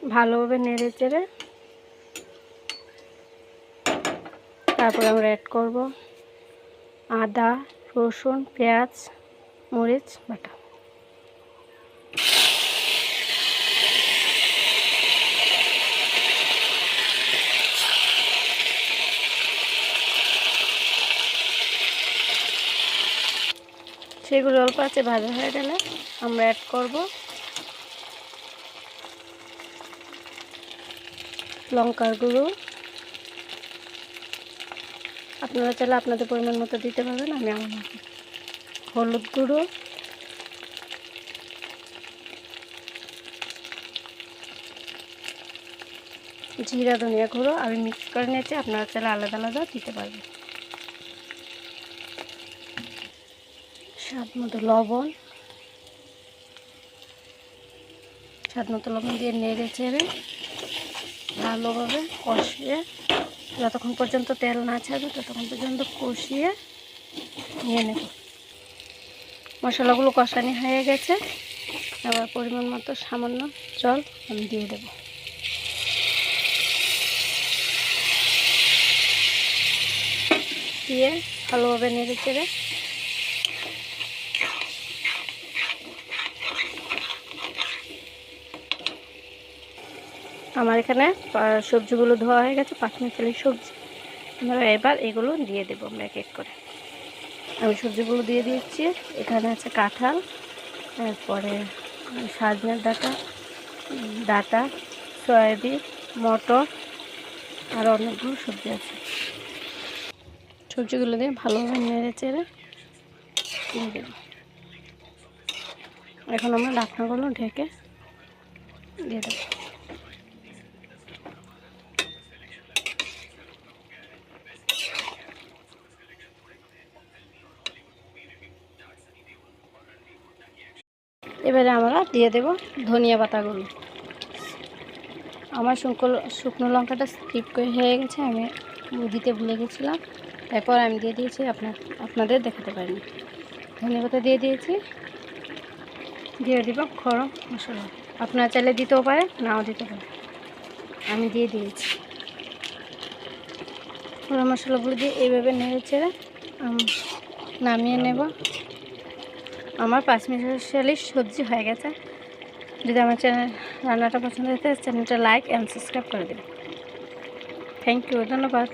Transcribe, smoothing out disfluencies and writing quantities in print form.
ভালোভাবে নেড়ে চেড়ে তারপরে আমরা অ্যাড করব আদা, রসুন, পেঁয়াজ, মরিচ বাটা। সেগুলো অল্প আছে ভাজা হয়ে গেলে আমরা অ্যাড করব লঙ্কার গুঁড়ো। আপনারা চাইলে আপনাদের পরিমাণ মতো দিতে পারবেন, আমি আমার মতো। হলুদ গুঁড়ো, জিরা ধনিয়া গুঁড়ো আমি মিক্স করে নিয়েছি, আপনারা চাইলে আলাদা আলাদা দিতে পারবেন। স্বাদ মতো লবণ, দিয়ে নেড়ে চেড়ে ভালোভাবে কষিয়ে যতক্ষণ পর্যন্ত তেল না ছাড়বে ততক্ষণ পর্যন্ত কষিয়ে নিয়ে নেব। মশলাগুলো কষানি হয়ে গেছে, আবার পরিমাণ মতো সামান্য জল আমি দিয়ে দেব। দিয়ে ভালোভাবে নেড়ে চেড়ে আমার এখানে সবজিগুলো ধোয়া হয়ে গেছে, পাঁচমিশালি সবজি। আমরা এবার এগুলো দিয়ে দেবো আমরা এক এক করে। আমি সবজিগুলো দিয়ে দিচ্ছি। এখানে আছে কাঁঠাল, তারপরে সজনের ডাঁটা, সয়াবিন, মটর, আর অনেকগুলো সবজি আছে। সবজিগুলো দিয়ে ভালোভাবে নেড়ে চেড়ে দিয়ে দেব। এখন আমরা ঢাকনাগুলো ঢেকে দিয়ে দেব। এবারে আমরা দিয়ে দেব ধনিয়া পাতাগুলো। আমার শুকনো লঙ্কাটা স্কিপ করে হয়ে গেছে, আমি দিতে ভুলে গেছিলাম, তারপর আমি দিয়ে দিয়েছি, আপনাদের দেখাতে পারিনি। ধনিয়া পাতা দিয়ে দিয়েছি, দিয়ে দিব গরম মশলা। আপনারা চাইলে দিতেও পারে, নাও দিতে পারে, আমি দিয়ে দিয়েছি। গরম মশলাগুলো দিয়ে এইভাবে নেড়ে চেড়ে নামিয়ে নেব। আমার পাঁচমিশালি সবজি হয়ে গেছে। যদি আমার রান্নাটা পছন্দ হতে চ্যানেলটা লাইক অ্যান্ড সাবস্ক্রাইব করে দেবেন। থ্যাংক ইউ, ধন্যবাদ।